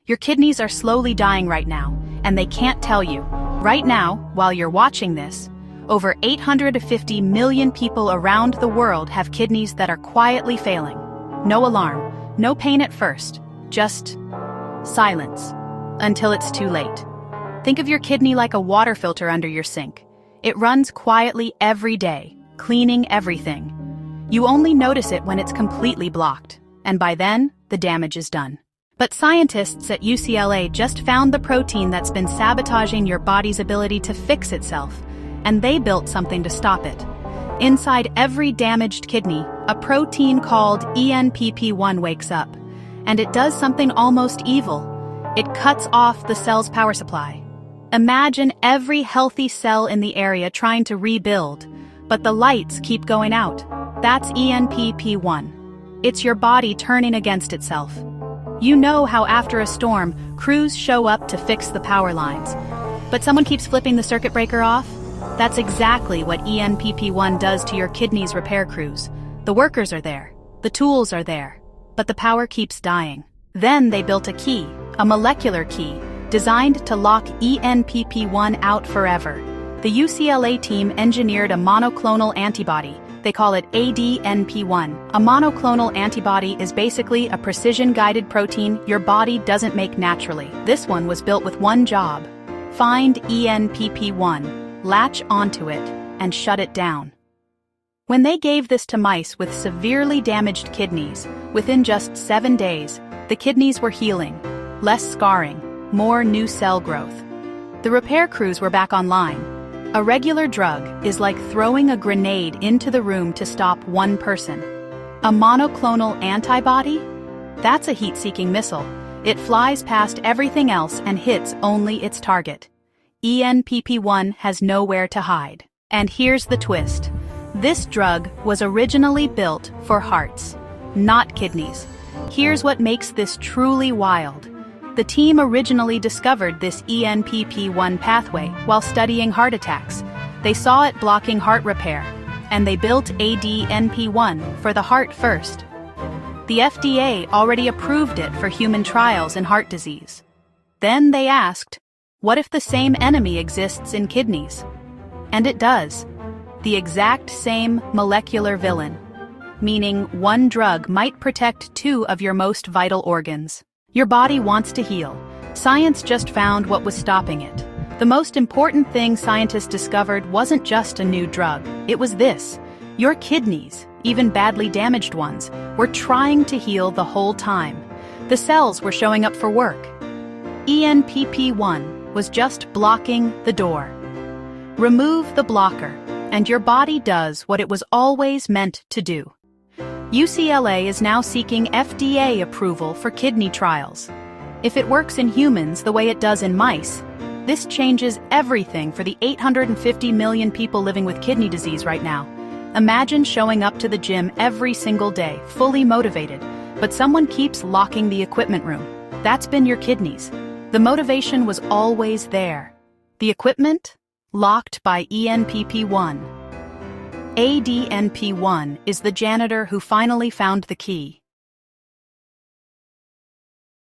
Your kidneys are slowly dying right now, and they can't tell you. Right now, while you're watching this, over 850 million people around the world have kidneys that are quietly failing. No alarm, no pain at first, just silence, until it's too late. Think of your kidney like a water filter under your sink. It runs quietly every day, cleaning everything. You only notice it when it's completely blocked, and by then, the damage is done. But scientists at UCLA just found the protein that's been sabotaging your body's ability to fix itself, and they built something to stop it. Inside every damaged kidney, a protein called ENPP1 wakes up, and it does something almost evil. It cuts off the cell's power supply. Imagine every healthy cell in the area trying to rebuild, but the lights keep going out. That's ENPP1. It's your body turning against itself. You know how after a storm, crews show up to fix the power lines, but someone keeps flipping the circuit breaker off? That's exactly what ENPP1 does to your kidneys repair crews. The workers are there, the tools are there, but the power keeps dying. Then they built a key, a molecular key, designed to lock ENPP1 out forever. The UCLA team engineered a monoclonal antibody. They call it ADNP1. A monoclonal antibody is basically a precision-guided protein your body doesn't make naturally. This one was built with one job: find ENPP1, latch onto it, and shut it down. When they gave this to mice with severely damaged kidneys, within just 7 days, the kidneys were healing, less scarring, more new cell growth. The repair crews were back online. A regular drug is like throwing a grenade into the room to stop one person. A monoclonal antibody? That's a heat-seeking missile. It flies past everything else and hits only its target. ENPP1 has nowhere to hide. And here's the twist. This drug was originally built for hearts, not kidneys. Here's what makes this truly wild. The team originally discovered this ENPP1 pathway while studying heart attacks. They saw it blocking heart repair, and they built ADNP1 for the heart first. The FDA already approved it for human trials in heart disease. Then they asked, what if the same enemy exists in kidneys? And it does. The exact same molecular villain, meaning one drug might protect 2 of your most vital organs. Your body wants to heal. Science just found what was stopping it. The most important thing scientists discovered wasn't just a new drug. It was this. Your kidneys, even badly damaged ones, were trying to heal the whole time. The cells were showing up for work. ENPP1 was just blocking the door. Remove the blocker, and your body does what it was always meant to do. UCLA is now seeking FDA approval for kidney trials. If it works in humans the way it does in mice, this changes everything for the 850 million people living with kidney disease right now. Imagine showing up to the gym every single day, fully motivated, but someone keeps locking the equipment room. That's been your kidneys. The motivation was always there. The equipment? Locked by ENPP1. ADNP1 is the janitor who finally found the key.